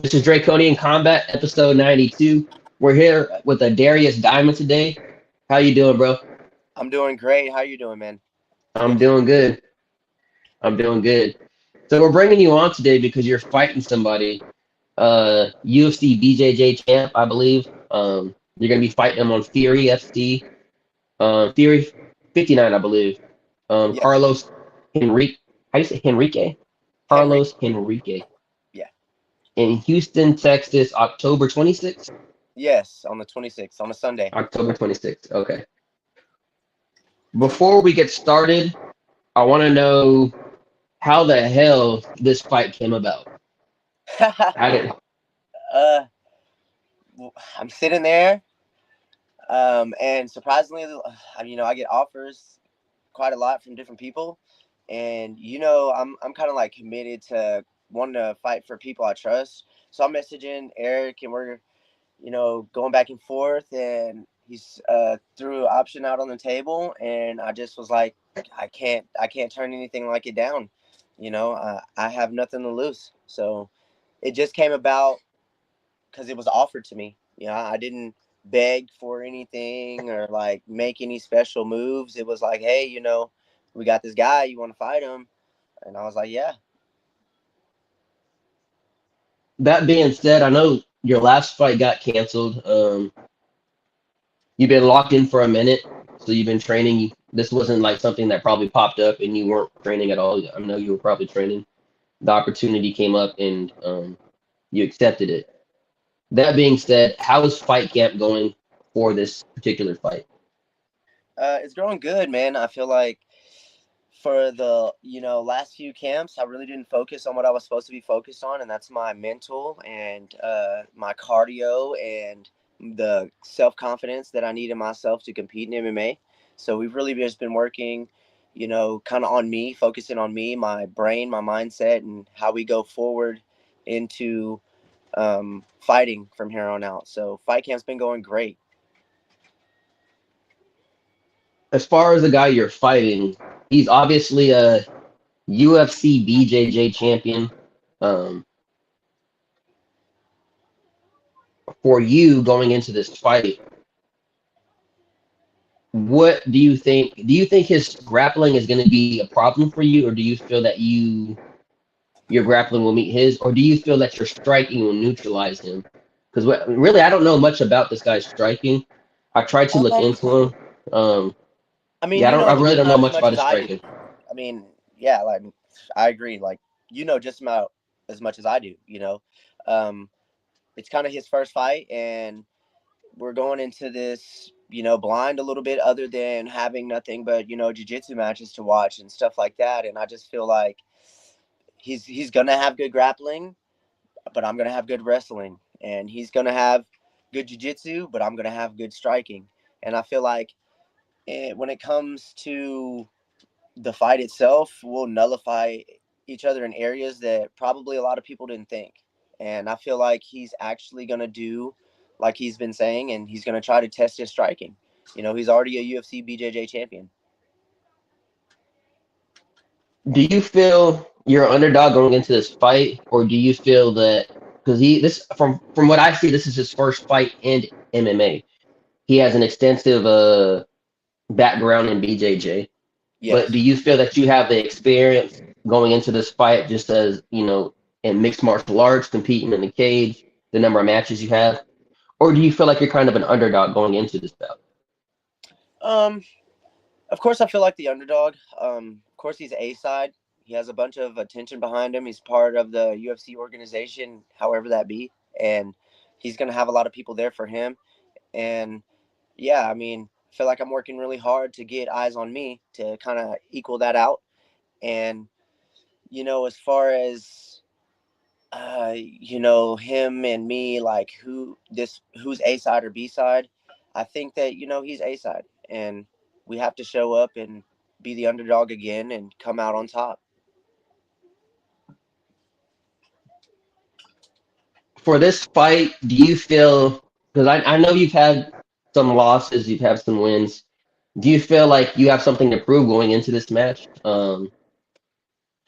This is Draconian Combat, episode 92. We're here with Adarius Diamond today. How you doing, bro? I'm doing great. How you doing, man? I'm doing good. I'm doing good. So we're bringing you on today because you're fighting somebody, UFC BJJ champ, I believe. You're gonna be fighting him on Fury FC, Fury 59, I believe. Yeah, Carlos Henrique. How do you say Henrique? Henry. Carlos Henrique Yeah. in Houston, Texas, October 26th. Yes, on the 26th, on a Sunday. October 26th. Okay. Before we get started, I want to know how the hell this fight came about. How did uh, I'm sitting there, and surprisingly, I get offers quite a lot from different people, and I'm kind of like committed to wanting to fight for people I trust. So I'm messaging Eric, and we're going back and forth, and he's threw an option out on the table, and I just was like, I can't turn anything like it down. I have nothing to lose. So it just came about because it was offered to me. I didn't beg for anything or like make any special moves. It was like, hey, we got this guy. You want to fight him? And I was like, yeah. that being said, I know your last fight got canceled. You've been locked in for a minute, so you've been training. This wasn't like something that probably popped up and you weren't training at all. I know you were probably training. The opportunity came up and you accepted it. That being said, how is fight camp going for this particular fight? It's growing good, man. I feel like for the last few camps, I really didn't focus on what I was supposed to be focused on, and that's my mental and my cardio and the self confidence that I need in myself to compete in MMA. So we've really just been working, kind of on me, focusing on me, my brain, my mindset, and how we go forward into fighting from here on out. So fight camp's been going great. As far as the guy you're fighting, he's obviously a UFC BJJ champion. Um, for you going into this fight, what do you think? Do you think his grappling is going to be a problem for you, or do you feel that your grappling will meet his, or do you feel that your striking will neutralize him? Because really, I don't know much about this guy's striking. I tried to look Um, into him. I mean, Yeah, I you don't. know I just really don't know about as much much about as his I do. striking. I mean, yeah, like I agree. Like just about as much as I do. Um, it's kind of his first fight, and we're going into this, blind a little bit, other than having nothing but jiu-jitsu matches to watch and stuff like that. And I just feel like he's gonna have good grappling, but I'm gonna have good wrestling, and he's gonna have good jiu-jitsu, but I'm gonna have good striking. And I feel like when it comes to the fight itself, will nullify each other in areas that probably a lot of people didn't think. And I feel like he's actually going to do like he's been saying, and he's going to try to test his striking. He's already a UFC BJJ champion. Do you feel you're an underdog going into this fight, or do you feel that because he this from what I see, this is his first fight in MMA. He has an extensive background in BJJ, but do Yes. you feel that you have the experience going into this fight, just as in mixed martial arts, competing in the cage, the number of matches you have, or do you feel like you're kind of an underdog going into this bout? Um, of course, I feel like the underdog. Of course, he's A side. He has a bunch of attention behind him. He's part of the UFC organization, however that be, and he's going to have a lot of people there for him. And yeah, I mean, I feel like I'm working really hard to get eyes on me to kind of equal that out. And as far as him and me, like who's A side or B side, I think that he's A side, and we have to show up and be the underdog again and come out on top. For this fight, do you feel because I know you've had some losses, you've had some wins. Do you feel like you have something to prove going into this match?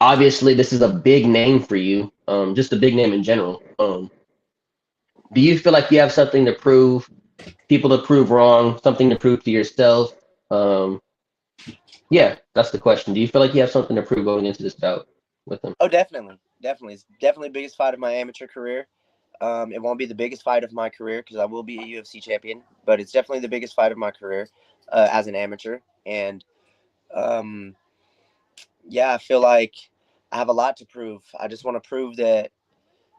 Obviously, this is a big name for you, just a big name in general. Do you feel like you have something to prove, people to prove wrong, something to prove to yourself? Um, yeah, that's the question. Do you feel like you have something to prove going into this bout with him? Oh, definitely, definitely. It's definitely the biggest fight of my amateur career. It won't be the biggest fight of my career because I will be a UFC champion, but it's definitely the biggest fight of my career as an amateur. And um, yeah, I feel like I have a lot to prove. I just want to prove that,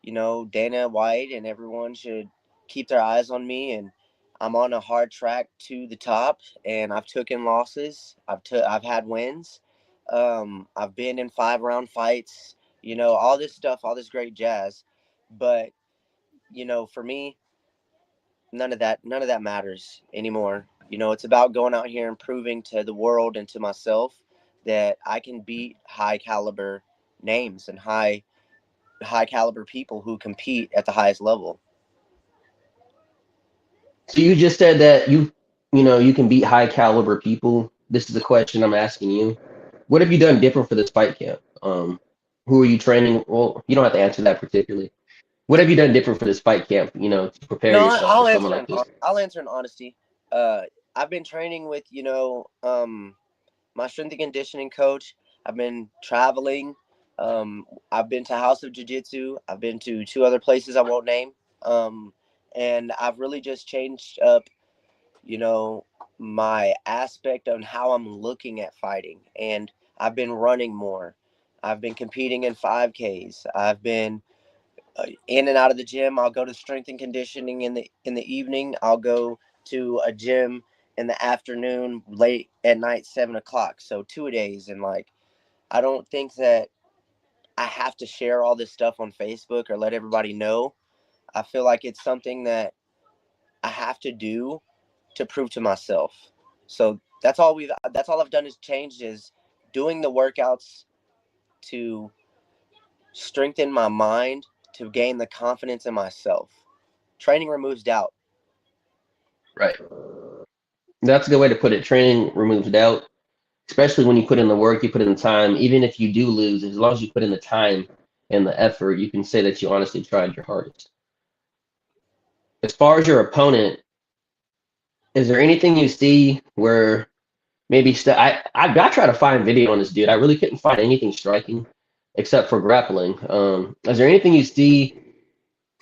Dana White and everyone should keep their eyes on me. And I'm on a hard track to the top, and I've taken losses. I've had wins. I've been in 5-round fights. All this stuff, all this great jazz. But for me, none of that matters anymore. It's about going out here and proving to the world and to myself that I can beat high caliber names and high caliber people who compete at the highest level. So you just said that you can beat high caliber people. This is a question I'm asking you. What have you done different for this fight camp? Who are you training? Well, you don't have to answer that particularly. What have you done different for this fight camp? To prepare No, yourself for someone like this. I'll answer in honesty. I've been training with my strength and conditioning coach. I've been traveling. I've been to House of Jiu Jitsu. I've been to two other places I won't name. And I've really just changed up, you know, my aspect on how I'm looking at fighting. And I've been running more. I've been competing in 5Ks. I've been in and out of the gym. I'll go to strength and conditioning in the evening. I'll go to a gym in the afternoon, late at night, 7 o'clock. So 2 days, and like I don't think that I have to share all this stuff on Facebook or let everybody know. I feel like it's something that I have to do to prove to myself. So that's all I've done is changed is doing the workouts to strengthen my mind to gain the confidence in myself. Training removes doubt. Right. That's a good way to put it. Training removes doubt, especially when you put in the work, you put in the time. Even if you do lose, as long as you put in the time and the effort, you can say that you honestly tried your hardest. As far as your opponent, is there anything you see where maybe I try to find video on this dude. I really couldn't find anything striking except for grappling. Is there anything you see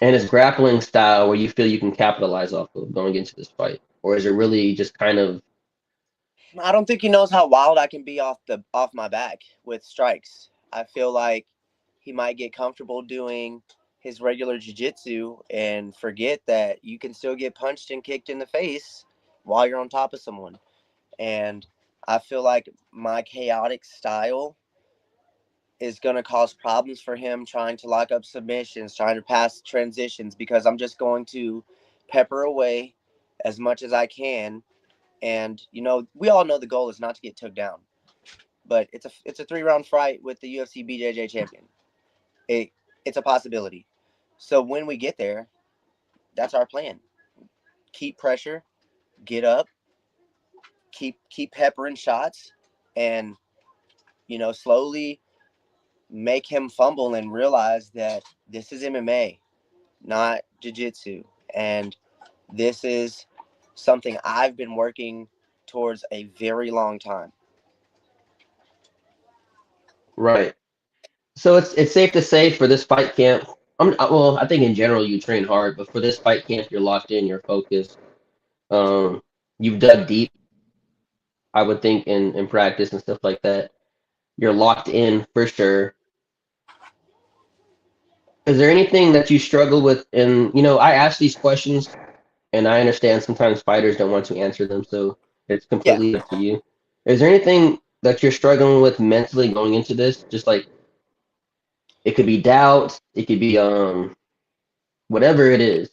in his grappling style where you feel you can capitalize off of going into this fight, or is it really just kind of I don't think he knows how wild I can be off my back with strikes. I feel like he might get comfortable doing his regular jiu-jitsu and forget that you can still get punched and kicked in the face while you're on top of someone. And I feel like my chaotic style is going to cause problems for him trying to lock up submissions, trying to pass transitions, because I'm just going to pepper away as much as I can. And we all know the goal is not to get took down, but it's a 3-round fight with the UFC BJJ champion. It it's a possibility. So when we get there, that's our plan. Keep pressure, get up, keep peppering shots, and slowly make him fumble and realize that this is MMA, not jiu-jitsu, and this is something I've been working towards a very long time. right? So it's safe to say for this fight camp, well, I think in general you train hard, but for this fight camp, you're locked in, you're focused. Um, you've dug deep, I would think, in practice and stuff like that. You're locked in for sure. Is there anything that you struggle with? And I ask these questions, and I understand sometimes fighters don't want to answer them, so it's Yeah. completely up to you. Is there anything that you're struggling with mentally going into this? Just like it could be doubt, it could be whatever it is,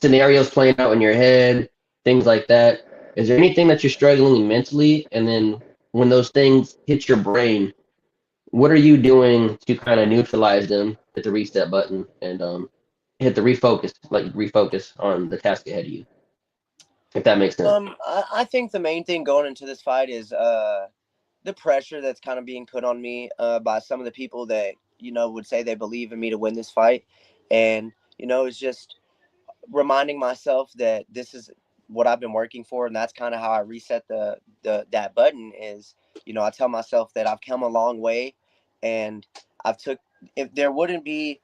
scenarios playing out in your head, things like that. Is there anything that you're struggling mentally? And then when those things hit your brain, what are you doing to kind of neutralize them, hit the reset button, and hit the refocus, like refocus on the task ahead of you, if that makes sense? I think the main thing going into this fight is the pressure that's kind of being put on me by some of the people that would say they believe in me to win this fight, and It's just reminding myself that this is what I've been working for, and that's kind of how I reset the that button. Is I tell myself that I've come a long way, and I've took if there wouldn't be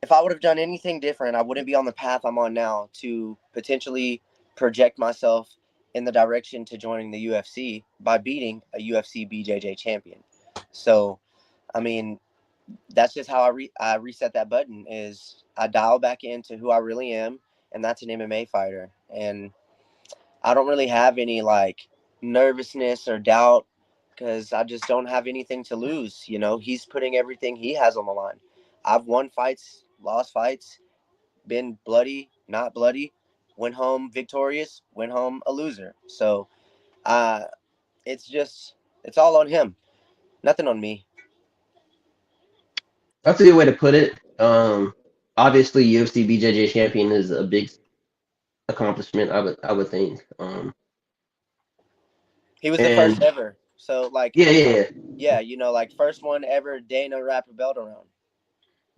if I would have done anything different, I wouldn't be on the path I'm on now to potentially project myself in the direction to joining the UFC by beating a UFC BJJ champion. So, I mean, that's just how I reset that button. Is I dial back into who I really am, and that's an MMA fighter. And I don't really have any like nervousness or doubt because I just don't have anything to lose. He's putting everything he has on the line. I've won fights, lost fights, been bloody, not bloody, went home victorious, went home a loser. So uh, it's all on him, nothing on me. That's a good way to put it. Obviously, UFC BJJ champion is a big accomplishment. I would think. He was the first And ever. So like, yeah, yeah, yeah, like first one ever Dana wrap a belt around.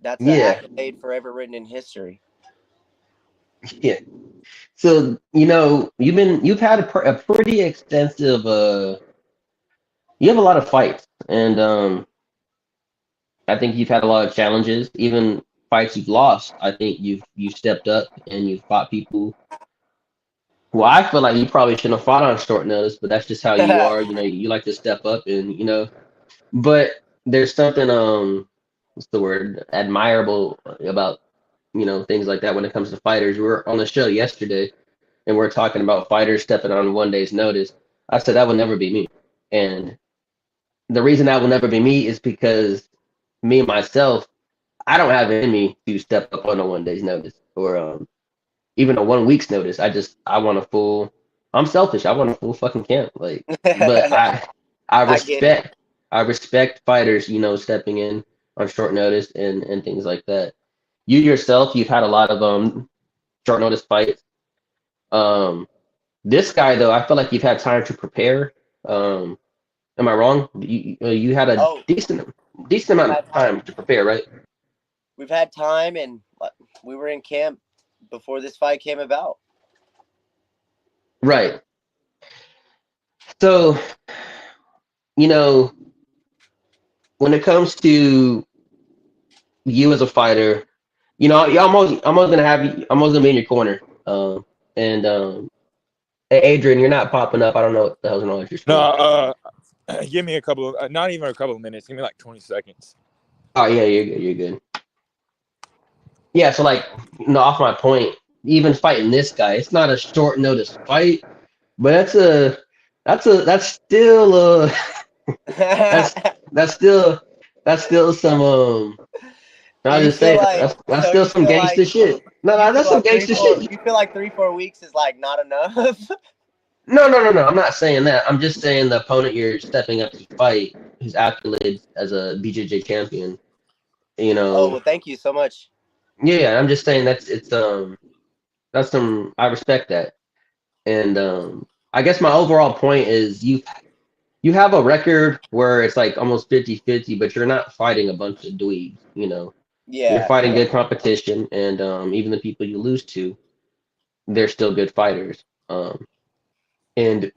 That's an yeah, accolade forever written in history. yeah. So you've had a pretty extensive. You have a lot of fights, and I think you've had a lot of challenges. Even fights you've lost, I think you've stepped up and you've fought people who I feel like you probably shouldn't have fought on short notice, but that's just how you are. You like to step up, and. But there's something what's the word, admirable about things like that when it comes to fighters. We were on the show yesterday and we're talking about fighters stepping on 1 day's notice. I said that would never be me, and the reason that will never be me is because me myself, I don't have it in me to step up on a 1 day's notice or even a 1 week's notice. I want a full. I'm selfish. I want a full fucking camp. Like, but I I get it. respect I respect fighters, stepping in on short notice and things like that. You yourself, you've had a lot of short notice fights. Um, this guy though, I feel like you've had time to prepare. Um, am I wrong? You had a Oh, decent we've amount had of time. time to prepare, right? We've had time, and we were in camp before this fight came about. Right. So, you know, when it comes to you as a fighter, I'm always gonna have you. I'm always gonna be in your corner. And hey, Adrian, you're not popping up. I don't know what the hell's going on with your No, screen. give me a couple of, not even a couple of minutes. Give me like 20 seconds. Oh yeah, you're good. You're good. Yeah. So like, off my point, even fighting this guy, it's not a short notice fight, but that's still that's that's still that's still some I'll you just feel say like that's so still you some feel like gangster shit. No, you no, feel that's some like gangster shit. 3-4 weeks is like not enough. No, no, no, no. I'm not saying that. I'm just saying the opponent you're stepping up to fight, his accolades as a BJJ champion. You Oh, know, well, thank you so much. yeah. I'm just saying that's some. I respect that, and I guess my overall point is you have a record where it's like almost 50-50, but you're not fighting a bunch of dweebs. You're Yeah, fighting good competition, and even the people you lose to, they're still good fighters. And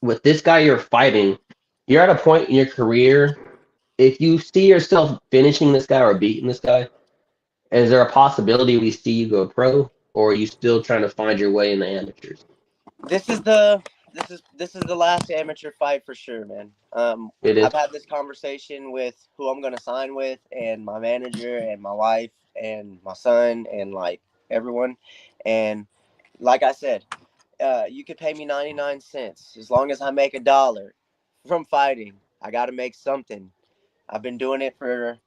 with this guy you're fighting, you're at a point in your career. If you see yourself finishing this guy or beating this guy, is there a possibility we see you go pro, or are you still trying to find your way in the amateurs? this is the this is the last amateur fight for sure, man. It I've is. had this conversation with who I'm gonna sign with, and my manager, and my wife, and my son, and like everyone, and like I said, you could pay me 99 cents as long as I make $1 from fighting. I got to make something. I've been doing it for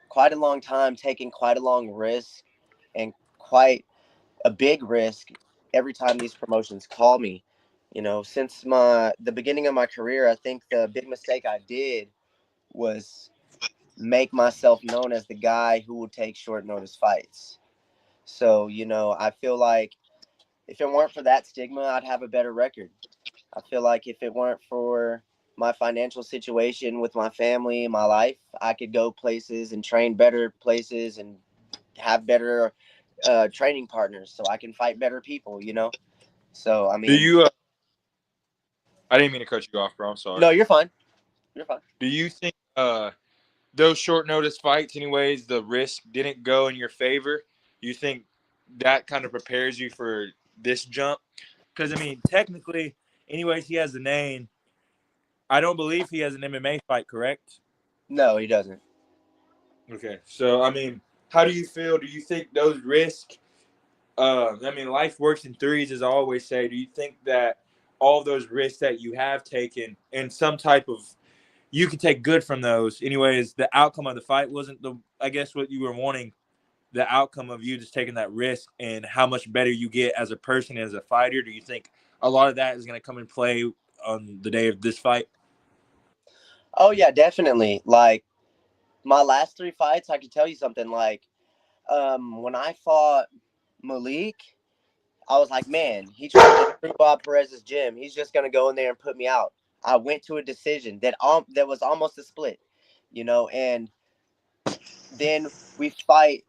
quite a long time, taking quite a long risk and quite a big risk every time these promotions call me. Since the beginning of my career, I think the big mistake I did was make myself known as the guy who would take short notice fights. So, I feel like if it weren't for that stigma, I'd have a better record. I feel like if it weren't for my financial situation with my family and my life, I could go places and train better places and have better training partners so I can fight better people, you know? So, I mean. Do you, I didn't mean to cut you off, bro. I'm sorry. No, you're fine. You're fine. Do you think those short notice fights, anyways, the risk didn't go in your favor? You think that kind of prepares you for this jump? Because, I mean, technically, anyways, he has the name. I don't believe he has an MMA fight, correct? No, he doesn't. Okay. So, I mean, how do you feel? Do you think those risks, I mean, life works in threes, as I always say. Do you think that all those risks that you have taken and some type of, you can take good from those? Anyways, the outcome of the fight wasn't I guess what you were wanting, the outcome of you just taking that risk and how much better you get as a person, as a fighter. Do you think a lot of that is going to come in play on the day of this fight? Oh, yeah, definitely. Like, my last 3 fights, I can tell you something. Like, when I fought Malik, I was like, man, he tried to screw Bob Perez's gym. He's just going to go in there and put me out. I went to a decision that was almost a split, you know, and then we fight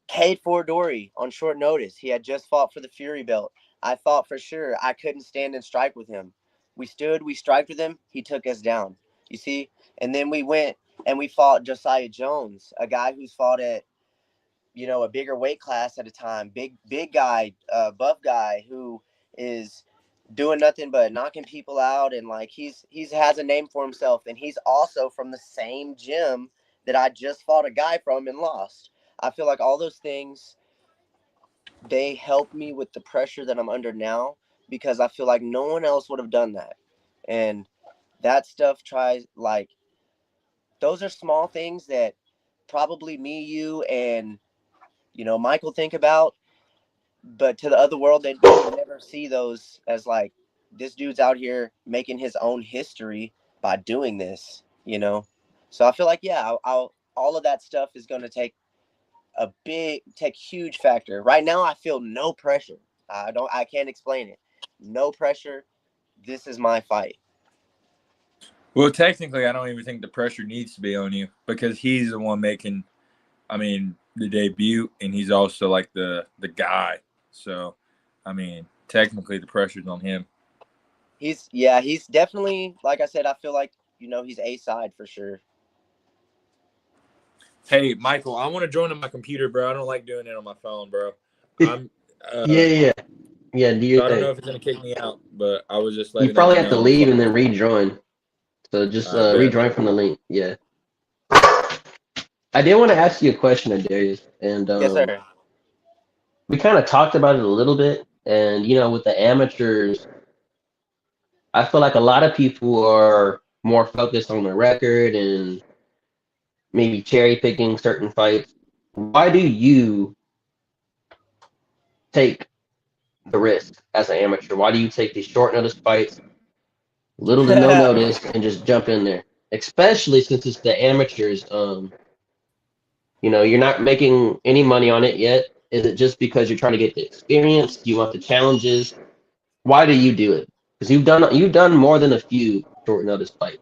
Cade Fordori on short notice. He had just fought for the Fury belt. I thought for sure I couldn't stand and strike with him. We striked with him. He took us down, you see? And then we went and we fought Josiah Jones, a guy who's fought at, you know, a bigger weight class at a time. Big guy, buff guy who is doing nothing but knocking people out. And like, he's has a name for himself. And he's also from the same gym that I just fought a guy from and lost. I feel like all those things, they help me with the pressure that I'm under now, because I feel like no one else would have done that. And that stuff like, those are small things that probably me, you, and, you know, Michael think about, but to the other world, they would never see those as like, this dude's out here making his own history by doing this, you know? So I feel like, yeah, all of that stuff is going to take huge factor. Right now, I feel no pressure. I can't explain it. No pressure. This is my fight. Well, technically, I don't even think the pressure needs to be on you, because he's the one making, I mean, the debut, and he's also like the guy. So, I mean, technically the pressure's on him. He's definitely, like I said, I feel like, you know, he's A side for sure. Hey, Michael, I want to join on my computer, bro. I don't like doing it on my phone, bro. I'm yeah. Do you so I don't know if it's gonna kick me out, but I was just you probably have to leave and then rejoin. So just rejoin from the link. Yeah. I did want to ask you a question, Adarius, and Yes, sir. we kind of talked about it a little bit, and you know, with the amateurs, I feel like a lot of people are more focused on the record and maybe cherry picking certain fights. Why do you take the risk as an amateur? Why do you take these short notice fights, little to no notice, and just jump in there? Especially since it's the amateurs. You know, you're not making any money on it yet. Is it just because you're trying to get the experience? Do you want the challenges? Why do you do it? Because you've done more than a few short notice fights.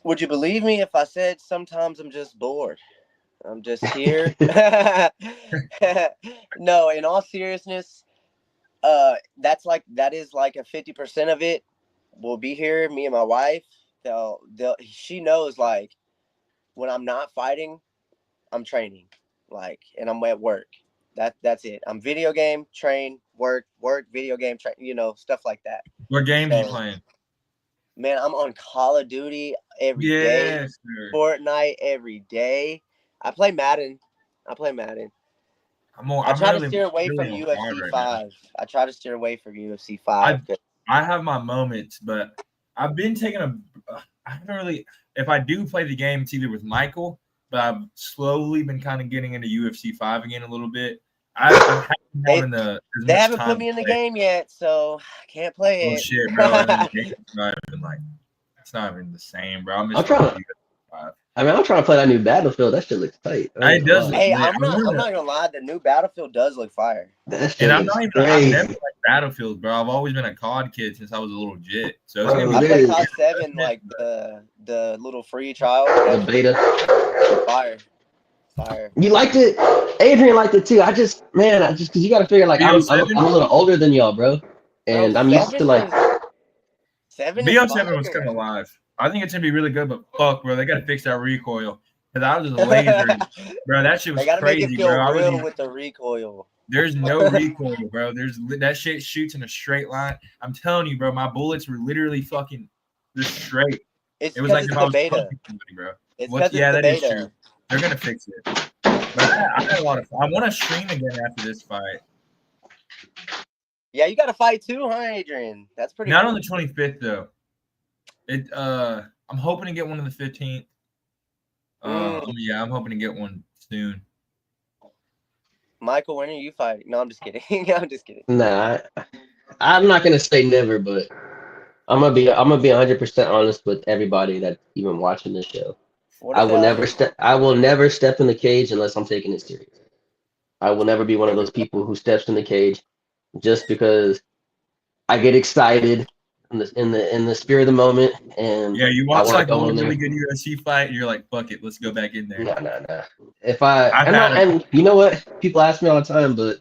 Would you believe me if I said sometimes I'm just bored? I'm just here. No, in all seriousness, that is like a 50% of it. We'll be here, me and my wife. She knows, like, when I'm not fighting, I'm training, like, and I'm at work. That's it. I'm video game, train, work, video game, train, you know, stuff like that. What games are you playing? Man, I'm on Call of Duty every day. Sir. Fortnite every day. I play Madden. I try to steer away from UFC 5. I try to steer away from UFC 5. I have my moments, but I've been taking I haven't really, if I do play the game, it's either with Michael, but I've slowly been kind of getting into UFC 5 again a little bit. They haven't put me in the game yet, so I can't play it. Oh shit, bro! It's not even the same, bro. I'm trying to play that new Battlefield. That shit looks tight. It does. Hey, I'm not gonna lie. The new Battlefield does look fire. I've never played Battlefield, bro. I've always been a COD kid since I was a little jit. So I played COD 7, like the little free trial. The beta. Fire. Fire. You liked it? Adrian liked it too. I just because you got to figure like I'm BO7? a little older than y'all, bro, Bro, and I'm used to like. Seven is BO7 was fire. coming live. I think it's gonna be really good, but fuck, bro, they gotta fix that recoil. Cause I was just lasering, bro. That shit was They gotta make it crazy, feel bro. real with the recoil. There's no recoil, bro. That shit shoots in a straight line. I'm telling you, bro. My bullets were literally fucking just straight. It's It was because like it's if I the was beta. punching somebody, bro. It's What? because Yeah, it's the that is beta. true. They're gonna fix it. But I had a lot of fun. I want to stream again after this fight. Yeah, you got to fight too, huh, Adrian? That's pretty Not cool. on the 25th though. I'm hoping to get one on the 15th. Yeah, I'm hoping to get one soon. Michael, when are you fighting? No, I'm just kidding. I'm just kidding. Nah, I'm not gonna say never, but I'm gonna be 100% honest with everybody that's even watching this show. What I if will never step in the cage unless I'm taking it serious. I will never be one of those people who steps in the cage just because I get excited in the spirit of the moment and Yeah, you I watch want to like go one in there. really good UFC fight, and you're like, "Fuck it, let's go back in there." No. If I I've and, had I, and you know what? People ask me all the time, but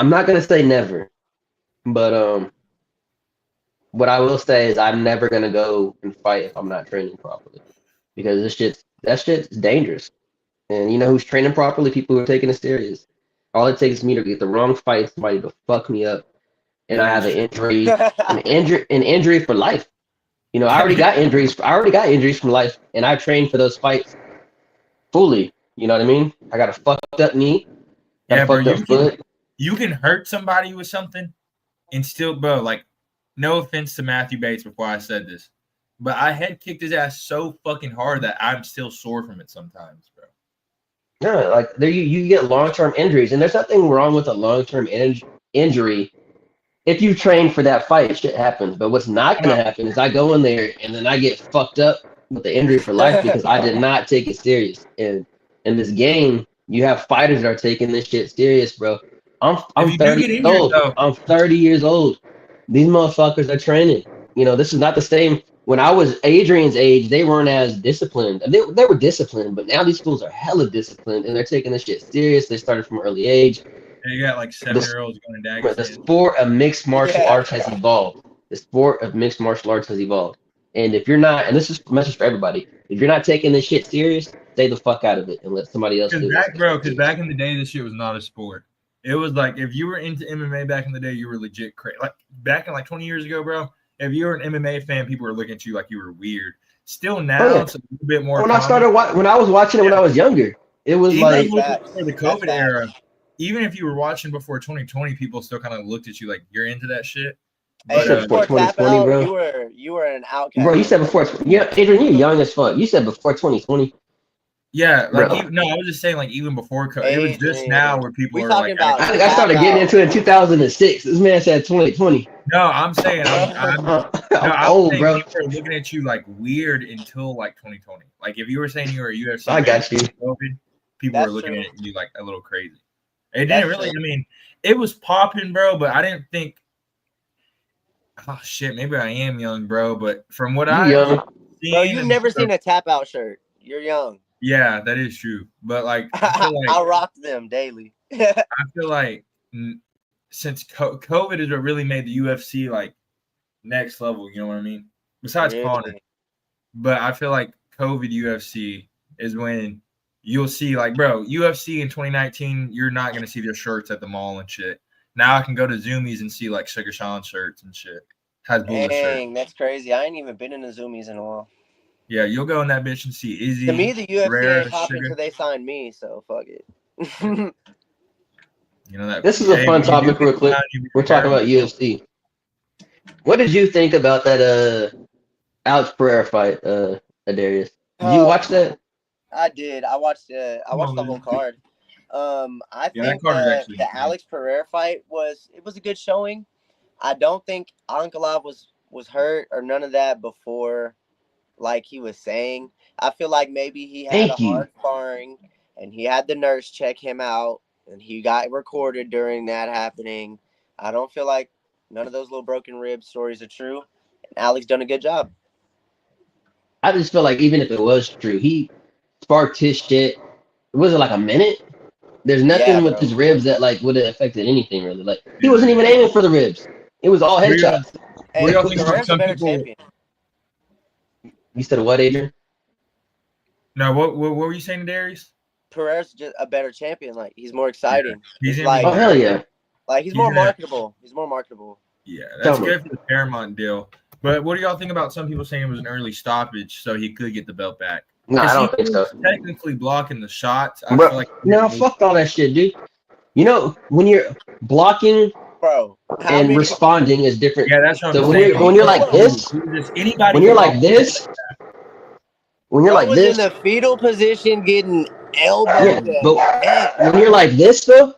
I'm not gonna say never. But what I will say is I'm never gonna go and fight if I'm not training properly because that shit's dangerous. And you know who's training properly? People who are taking it serious. All it takes is me to get the wrong fight, somebody to fuck me up, and I have an injury for life. You know, I already got injuries. I already got injuries from life, and I trained for those fights fully. You know what I mean? I got a fucked up knee, got Yeah, a bro, fucked up foot. you can hurt somebody with something and still, bro, like, no offense to Matthew Bates before I said this, but I head kicked his ass so fucking hard that I'm still sore from it sometimes, bro. No, like there you get long term injuries, and there's nothing wrong with a long term injury if you train for that fight. Shit happens, but what's not gonna happen is I go in there and then I get fucked up with the injury for life because I did not take it serious. And in this game, you have fighters that are taking this shit serious, bro. I'm If I'm you do 30 get years injured, old. though, I'm 30 years old. These motherfuckers are training. You know, this is not the same. When I was Adrian's age, they weren't as disciplined. They were disciplined, but now these fools are hella disciplined and they're taking this shit serious. They started from an early age. you got like 7-year-olds going to The Dagestan. sport of mixed martial Yeah. arts has evolved. The sport of mixed martial arts has evolved. And if you're not, and this is a message for everybody, if you're not taking this shit serious, stay the fuck out of it and let somebody else do it. Because back in the day, this shit was not a sport. It was like if you were into MMA back in the day, you were legit crazy. Like back in like 20 years ago, bro. If you were an MMA fan, people were looking at you like you were weird. Still now, it's a little bit more. When I was watching it when I was younger, it was even like before the COVID era. Even if you were watching before 2020, people still kind of looked at you like you're into that shit. Hey, But, before 2020, out, bro. you were an outcast. Bro, you said before. Yeah, Adrian, you're young as fuck. You said before 2020. Yeah, like I was just saying, like even before COVID, it was just now where people are like. I think I started getting into it in 2006. This man said 2020. No, I'm saying I'm old, saying bro. people are looking at you like weird until like 2020. Like if you were saying you were a UFC, I got you. COVID, people were looking at you like a little crazy. It didn't really. I mean, it was popping, bro, but I didn't think. Oh shit, maybe I am young, bro. But from what I've seen, bro, you've never seen a tap out shirt. You're young. Yeah, that is true. But like, I feel like I rock them daily. I feel like since COVID is what really made the UFC like next level. You know what I mean? Besides Conor, but I feel like COVID UFC is when you'll see like, bro, UFC in 2019, you're not gonna see their shirts at the mall and shit. Now I can go to Zoomies and see like Sugar Sean shirts and shit. Dang, that's crazy. I ain't even been in the Zoomies in a while. Yeah, you'll go in that bitch and see Izzy. To me, the UFC ain't popping until they sign me, so fuck it. You know that. This is a fun topic real quick. We're talking about UFC. What did you think about that Alex Pereira fight, Adarius? Did you watch that? I did. I watched the whole card. I think the Alex Pereira fight was a good showing. I don't think Ankalaev was hurt or none of that before, like he was saying. I feel like maybe he had hard sparring and he had the nurse check him out and he got recorded during that happening. I don't feel like none of those little broken rib stories are true. And Alex done a good job. I just feel like even if it was true, he sparked his shit was it like a minute? There's nothing with his ribs that like would have affected anything really. Like he wasn't even aiming for the ribs. It was all headshots. Hey, Pereira's a better champion. You said what, Adrian? No, what were you saying, Darius? Pereira's just a better champion. Like he's more exciting. Yeah. He's like, oh hell yeah! Like he's more marketable. He's more marketable. Yeah, that's good for the Paramount deal. But what do y'all think about some people saying it was an early stoppage so he could get the belt back? No, I don't think so. Technically blocking the shots. I feel like no, fuck all that shit, dude. You know, when you're blocking and responding is different. Yeah, that's what so I'm saying. When you're like this, when you're like this, in the fetal position getting elbowed. Yeah, but when you're like this, though,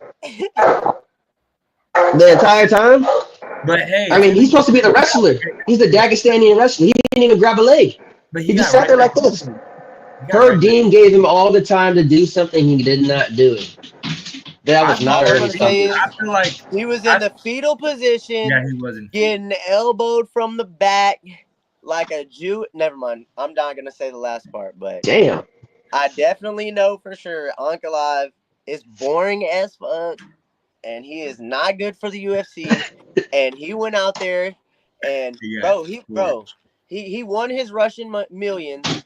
the entire time. But hey, I mean, he's supposed to be the wrestler. He's the Dagestani wrestler. He didn't even grab a leg. But he just sat there like this. Herb Dean gave him all the time to do something. He did not do it. That was not early stoppage. I feel like he was in the fetal position. Yeah, he wasn't getting elbowed from the back like a Jew. Never mind. I'm not gonna say the last part, but damn, I definitely know for sure Ankalaev is boring as fuck, and he is not good for the UFC. And he went out there, and he won his Russian millions.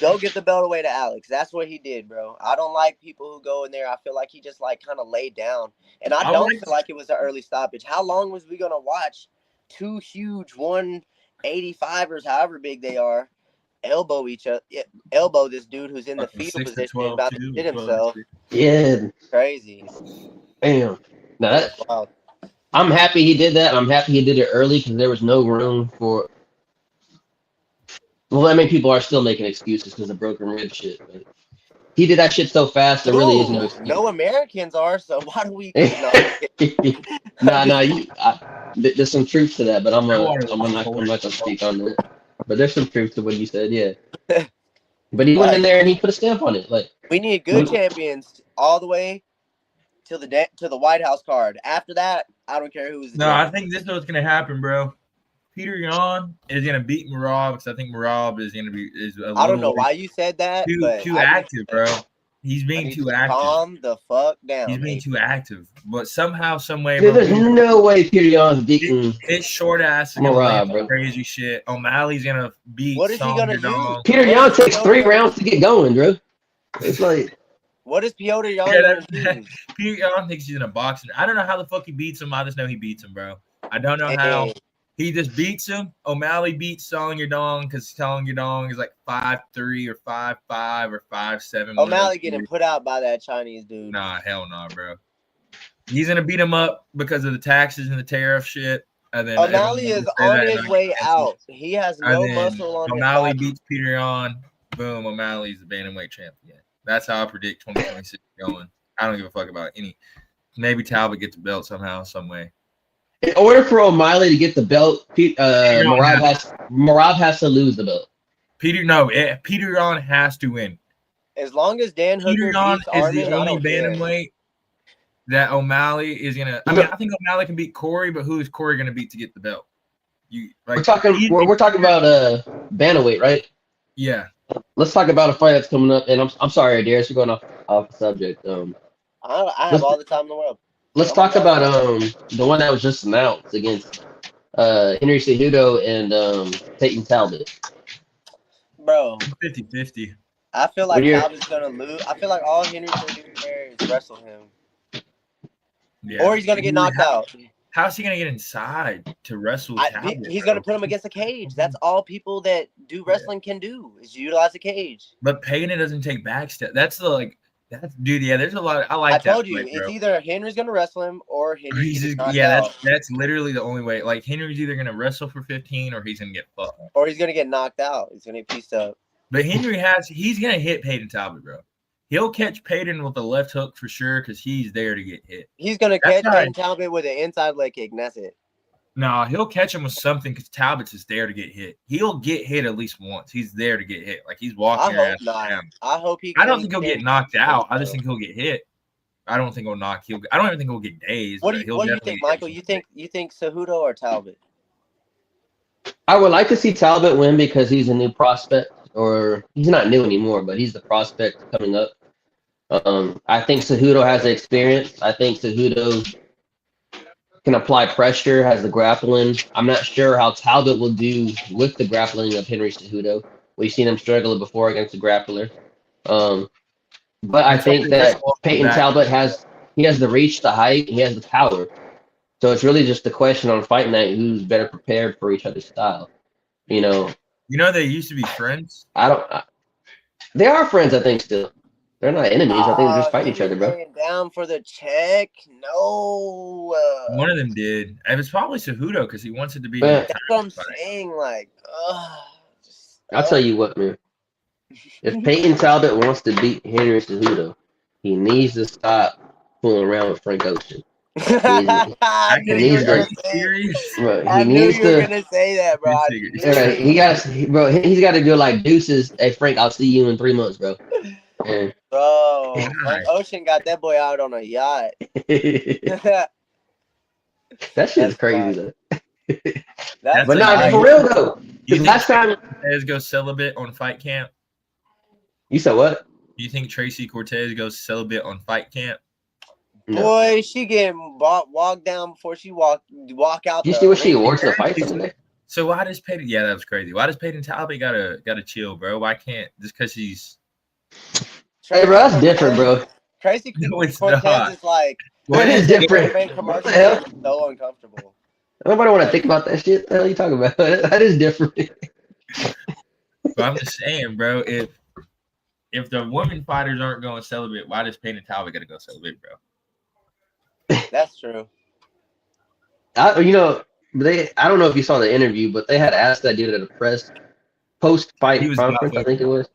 Go get the belt away to Alex. That's what he did, bro. I don't like people who go in there. I feel like he just like kind of laid down, and I don't feel like it was an early stoppage. How long was we gonna watch two huge 185ers, however big they are, elbow each other, elbow this dude who's in the fetal position about to hit himself? Yeah, crazy. Damn. Now that, I'm happy he did that. I'm happy he did it early because there was no room for. Well, I mean, people are still making excuses because of broken rib shit. But he did that shit so fast, there really is no excuse. No Americans are, so why do we? There's some truth to that, but I'm not gonna speak on that. But there's some truth to what you said, yeah. But he went in there and he put a stamp on it. Like we need good champions all the way to the White House card. After that, I don't care who's. I think this is what's gonna happen, bro. Peter Yan is gonna beat Merab because I think Merab is gonna be I don't know why you said that. Too active, bro. He's being too active. Calm the fuck down. He's being too active, but somehow, some way, dude, there's no way Peter Yan's beating his short ass is Merab, bro. Crazy shit. O'Malley's gonna beat. What is he gonna do? Peter Yan takes 3 rounds to get going, bro. It's like. What is Piotr Yan gonna do? Peter Yan thinks he's in a boxing. I don't know how the fuck he beats him. I just know he beats him, bro. I don't know how. He just beats him. O'Malley beats Song Yadong because Song Yadong is like 5'3" or 5'5" or 5'7". O'Malley getting put out by that Chinese dude. Nah, hell no, bro. He's gonna beat him up because of the taxes and the tariff shit. And then O'Malley is on his way out. He has no muscle on O'Malley his body. beats Peter Yan. Boom, O'Malley's the bantamweight champion. That's how I predict 2026 going. I don't give a fuck about any. Maybe Talbot gets the belt somehow, some way. In order for O'Malley to get the belt, Merab has to lose the belt. Peter Yan has to win. As long as Dan Hooker beats Armin, is the only bantamweight that O'Malley is gonna. I mean, I think O'Malley can beat Corey, but who is Corey gonna beat to get the belt? We're talking about bantamweight, right? Yeah. Let's talk about a fight that's coming up, and I'm sorry, Adarius, we're going off the subject. I have all the time in the world. Let's talk about the one that was just announced against Henry Cejudo and Peyton Talbot. Bro, 50-50. I feel like Talbot's gonna lose. I feel like all Henry can do there is wrestle him. Yeah. Or he's gonna get knocked out. How's he gonna get inside to wrestle? He's gonna put him against a cage. That's all people that do wrestling can do is utilize a cage. But Peyton doesn't take back step. That's dude. Yeah, there's a lot. I like. I told you, it's either Henry's gonna wrestle him or Henry's that's literally the only way. Like Henry's either gonna wrestle for 15 or he's gonna get fucked. Or he's gonna get knocked out. He's gonna get pieced up. But he's gonna hit Peyton Talbot, bro. He'll catch Peyton with a left hook for sure because he's there to get hit. He's gonna catch Peyton Talbot with an inside leg kick, and that's it. No, he'll catch him with something because Talbot's just there to get hit. He'll get hit at least once. He's there to get hit. Like he's walking. I hope not. Down. I hope he. I don't think he'll get knocked out. I just think he'll get hit. I don't think he'll knock. I don't even think he'll get dazed. What do you think, Michael? You think Cejudo or Talbot? I would like to see Talbot win because he's a new prospect, or he's not new anymore, but he's the prospect coming up. I think Cejudo has the experience. I think Cejudo can apply pressure, has the grappling. I'm not sure how Talbot will do with the grappling of Henry Cejudo. We've seen him struggle before against the grappler. But I It's like think the wrist that off the Peyton back. Talbot has the reach, the height, he has the power. So it's really just the question on fight night who's better prepared for each other's style. You know, They used to be friends. They are friends, I think. Still, they're not enemies. I think they just fight each Henry other, bro. laying down for the check. No. One of them did. And it's probably Cejudo because he wants it to be. But That's what I'm saying. Like, I'll tell you what, man. If Peyton Talbot wants to beat Henry Cejudo, he needs to stop fooling around with Frank Ocean. I knew you were gonna say serious. Bro, I he knew needs you were to. gonna say that, bro. I He knew it. He's got to do like deuces. Hey Frank, I'll see you in 3 months, bro. And Bro, Frank Ocean got that boy out on a yacht. that shit is crazy though. That's But like- not for real though. You Because think last time Cortez goes celibate on fight camp? you said what? You think Tracy Cortez goes celibate on fight camp? No. boy, she getting walked down before she walk out. You the see what she ring. wore to the fight Sunday? So why does Peyton? Yeah, that was crazy. Why does Peyton Talbot gotta chill, bro? Why can't just because he's? Hey, bro, that's different, bro. Tracy No, it's Cortez not. is like That is different. Commercial What the hell? is so uncomfortable. Nobody want to think about that shit. The hell you talking about? That is different. But I'm just saying, bro. If the women fighters aren't going celibate, why does Peyton Talbot gotta go celibate, bro? That's true. I don't know if you saw the interview, but they had asked that dude at a press post-fight He was conference, not I think it was.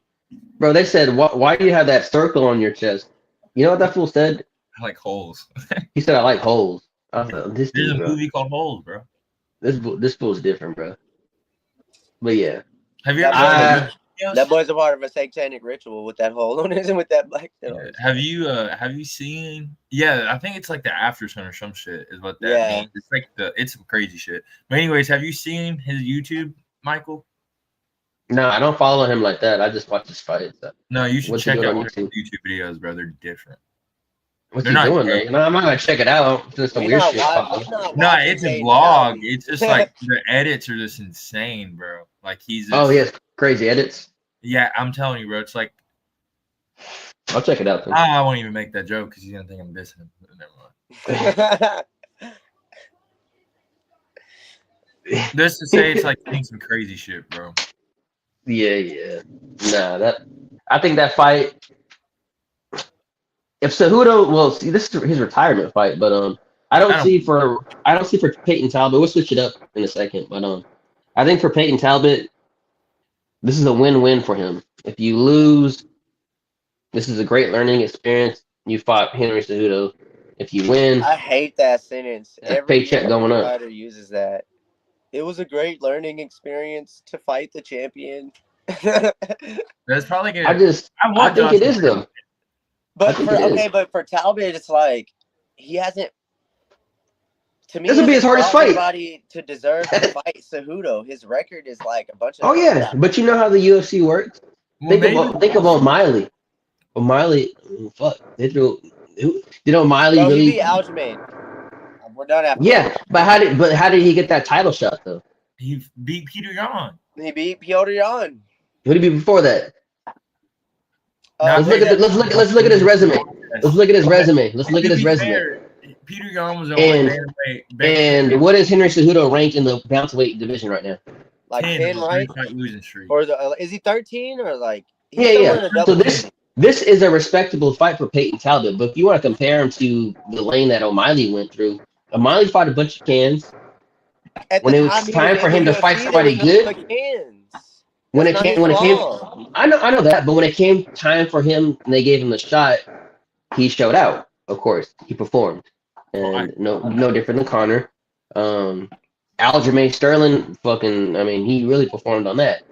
Bro, they said, why do you have that circle on your chest? You know what that fool said? I like holes. He said, I like holes. I was like, this There's dude, a bro. movie called Holes, bro. This fool's different, bro. But yeah. Have you That ever? That boy's a part of a satanic ritual with that hole on his and with that black shit on his. Have you seen? Yeah, I think it's like the after sun or some shit is what that Yeah. means. It's like it's some crazy shit. But anyways, have you seen his YouTube, Michael? No, I don't follow him like that. I just watch his fights. No, you should What's he check doing out on his YouTube? YouTube videos, bro. They're different. What's They're he not doing? gay. Though? No, I'm not gonna check it out. It's just some We weird not shit. wa- popping. we not No, watching it's a Peyton vlog. Talbot. It's just like the edits are just insane, bro. Like he's just, Oh, he has crazy edits. yeah, I'm telling you, bro. It's like I'll check it out. Then. I won't even make that joke because he's gonna think I'm dissing him. Never mind. Just to say, it's like doing some crazy shit, bro. Yeah. Nah, I think that fight. If Cejudo, well, see, this is his retirement fight, but I don't see for Peyton Talbot. We'll switch it up in a second, but I think for Peyton Talbot, this is a win-win for him. If you lose, this is a great learning experience. You fought Henry Cejudo. If you win, I hate that sentence. That paycheck going up. fighter uses that. It was a great learning experience to fight the champion. That's probably gonna. I think it is though. But I think it is. but for Talbot, it's like he hasn't. To me, This would be his hardest fight. Anybody to deserve to fight Cejudo. His record is like a bunch of. Oh yeah, but you know how the UFC works. Well, Think of O'Malley. O'Malley, fuck. Did O'Malley Bro, really? he beat Aljamain. We're done after. Yeah, but how did he get that title shot though? He beat Peter Yan. He beat Piotr Jan. Who did he beat before that? Now, Let's look at his resume. Let's look at his resume. Fair, Peter Yan was And- only And what is Henry Cejudo ranked in the bantamweight division right now? Like 10, right? Losing streak. Or is he 13 or like? he's Yeah, somewhere in yeah. the So double this is a respectable fight for Peyton Talbot. But if you want to compare him to the lane that O'Malley went through, O'Malley fought a bunch of cans. At when the it was time he time was for in him the to fight UFC, somebody there was good, nothing but cans. when it That's came, not when it his came, fault. I know that, but when it came time for him and they gave him the shot, he showed out. Of course, he performed, and no different than Connor. Aljamain Sterling, he really performed on that.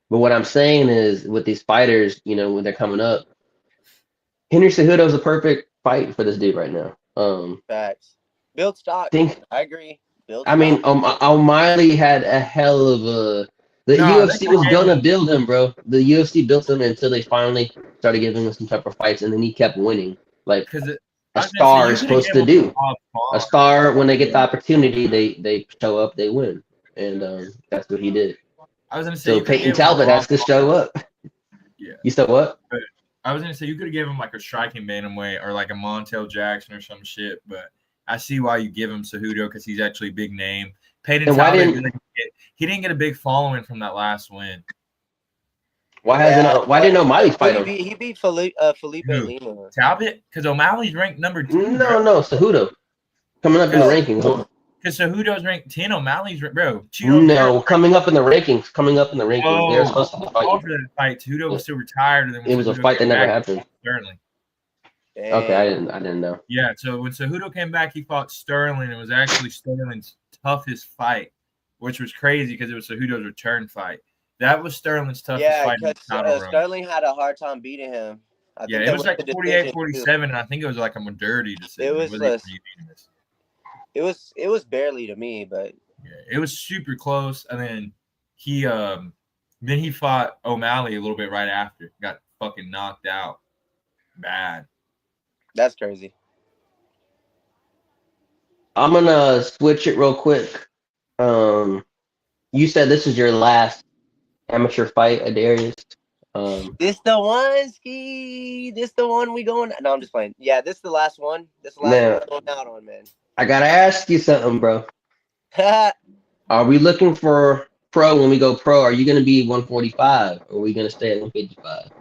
But what I'm saying is, with these fighters, when they're coming up, Henry Cejudo is a perfect fight for this dude right now. Facts. Build stock. Think I agree. Build I mean, stock. O'Malley had a hell of a The No, UFC was gonna build him, bro. The UFC built him until they finally started giving him some type of fights, and then he kept winning. Like because a star is supposed to do. A Font. star, when they get the opportunity, they show up, they win, and that's what he did. I was gonna say So you could Peyton give him Talbot has to show up. Yeah. You said what? But I was gonna say you could have given him like a striking bantamweight or like a Montel Jackson or some shit, but I see why you give him Cejudo because he's actually a big name. Peyton Talbot he didn't get a big following from that last win. Why didn't O'Malley fight him? He beat Felipe Lima. Talbot? Because O'Malley's ranked number 2. No, Cejudo. Coming up in the rankings. Because Cejudo's ranked 10, O'Malley's bro. Coming up in the rankings. Oh, they're supposed to be fighting. For that fight. Cejudo was still retired, and then it was a fight that never happened. Sterling. Dang. Okay, I didn't know. Yeah, so when Cejudo came back, he fought Sterling. It was actually Sterling's toughest fight, which was crazy because it was Cejudo's return fight. That was Sterling's toughest fight. Yeah, because Sterling had a hard time beating him. It was like 48-47, and I think it was like a majority decision. It was barely to me, but it was super close. And then he fought O'Malley a little bit right after. Got fucking knocked out bad. That's crazy. I'm gonna switch it real quick. You said this is your last amateur fight, Adarius. This the one, Ski. This the one we going. No, I'm just playing. Yeah, this is the last one. This is the last one we're going out on, man. I gotta ask you something, bro. Are we looking for pro when we go pro? Are you gonna be 145 or are we gonna stay at 155?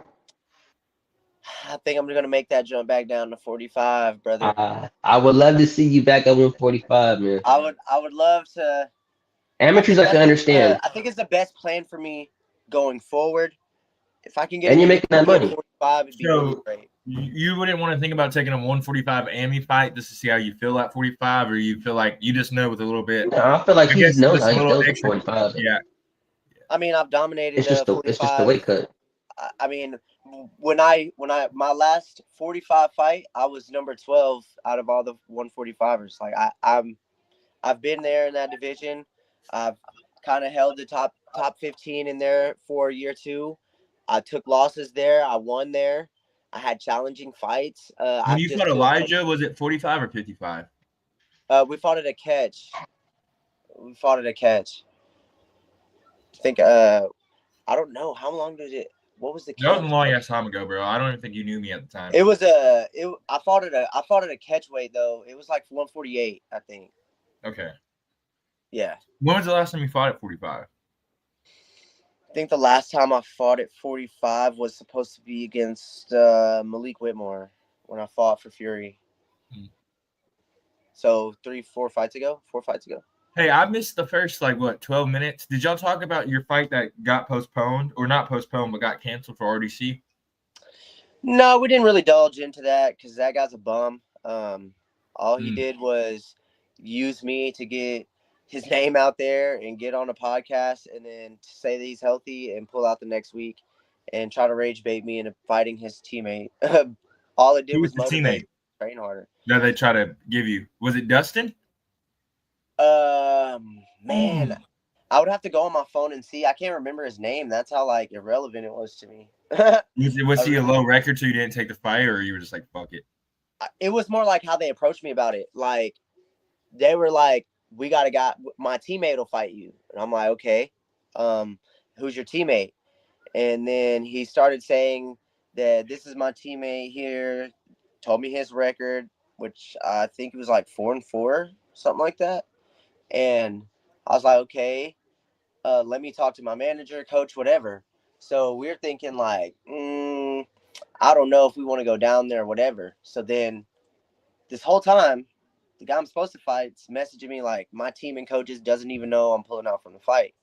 I think I'm gonna make that jump back down to 45, brother. I would love to see you back at 145, man. I would love to. Amateurs I can understand. I think it's the best plan for me going forward. If I can get and you're making that money. 45, it'd be really great. You wouldn't want to think about taking a 145 AMI fight just to see how you feel at 45, or you feel like you just know with a little bit? No, I feel like he knows how he feels at 45. Yeah. I mean, I've dominated. It's just the weight cut. I mean, when my last 45 fight, I was number 12 out of all the 145ers. Like I've been there in that division. I've kind of held the top 15 in there for a year or two. I took losses there. I won there. I had challenging fights. When you fought Elijah, was it 45 or 55? We fought at a catch. I think I don't know how long did it. What was the catch? That was a long ass time ago, bro. I don't even think you knew me at the time. It was I fought at a catch weight though. It was like 148, I think. Okay. Yeah. When was the last time you fought at 45? I think the last time I fought at 45 was supposed to be against Malik Whitmore when I fought for Fury. So 4 fights ago. Hey, I missed the first 12 minutes. Did y'all talk about your fight that got postponed, or not postponed but got canceled for RDC? No, we didn't really divulge into that because that guy's a bum. All he did was use me to get his name out there and get on a podcast and then say that he's healthy and pull out the next week and try to rage bait me into fighting his teammate. All it did was motivate me to train harder. That they try to give you. Was it Dustin? Man, I would have to go on my phone and see. I can't remember his name. That's how irrelevant it was to me. Was he a low record so you didn't take the fight, or you were just like, fuck it? It was more like how they approached me about it. Like, they were like, we got a guy, my teammate will fight you. And I'm like, okay, who's your teammate? And then he started saying that this is my teammate here, told me his record, which I think it was like 4-4, something like that. And I was like, okay, let me talk to my manager, coach, whatever. So we're thinking like, I don't know if we want to go down there or whatever. So then this whole time, the guy I'm supposed to fight's messaging me like, my team and coaches doesn't even know I'm pulling out from the fight.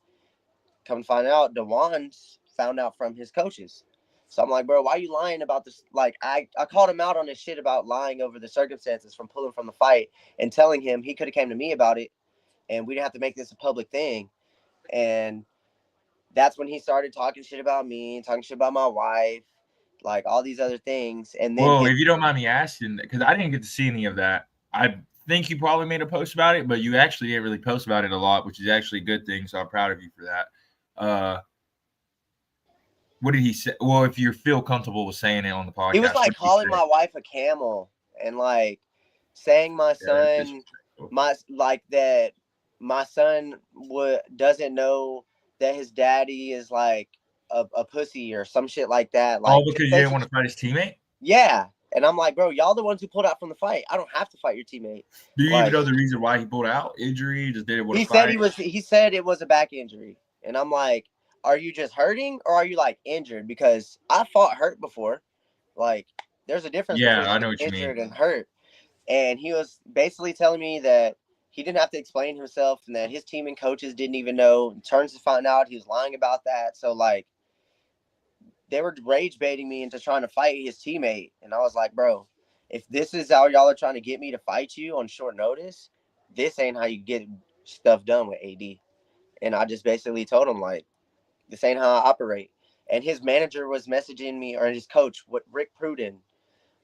Come to find out, DeJuan's found out from his coaches. So I'm like, bro, why are you lying about this? Like, I called him out on his shit about lying over the circumstances from pulling from the fight and telling him he could have came to me about it and we didn't have to make this a public thing. And that's when he started talking shit about me, talking shit about my wife, like all these other things. And then if you don't mind me asking, because I didn't get to see any of that. I think you probably made a post about it, but you actually didn't really post about it a lot, which is actually a good thing. So I'm proud of you for that. What did he say? Well, if you feel comfortable with saying it on the podcast, He was like what did he calling say? my wife a camel and like saying my Yeah, that's son, that my son doesn't know that his daddy is like a pussy or some shit like that. All Like because you didn't want to fight his teammate? Yeah. And I'm like, bro, y'all the ones who pulled out from the fight. I don't have to fight your teammate. Do you Like, even know the reason why he pulled out? Injury? Just did it with a said fight? he said it was a back injury. And I'm like, are you just hurting or are you like injured? Because I fought hurt before. Like, there's a difference Yeah, between I know what you injured mean. and hurt. And he was basically telling me that he didn't have to explain himself and that his team and coaches didn't even know. Turns to find out he was lying about that. So like they were rage baiting me into trying to fight his teammate. And I was like, bro, if this is how y'all are trying to get me to fight you on short notice, this ain't how you get stuff done with AD. And I just basically told him, like, this ain't how I operate. And his manager was messaging me, or his coach, Rick Pruden,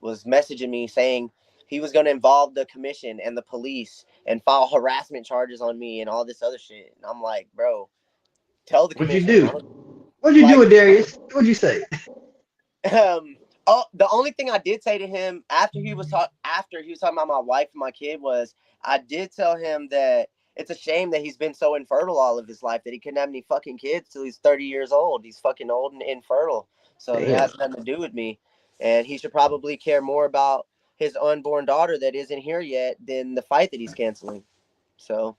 was messaging me saying he was going to involve the commission and the police and file harassment charges on me and all this other shit. And I'm like, bro, tell the What'd you commission. do? What'd you do with Darius? What'd you say? The only thing I did say to him after he was talking about my wife and my kid was I did tell him that it's a shame that he's been so infertile all of his life that he couldn't have any fucking kids till he's 30 years old. He's fucking old and infertile. So Damn. it has nothing to do with me. And he should probably care more about his unborn daughter that isn't here yet than the fight that he's canceling. So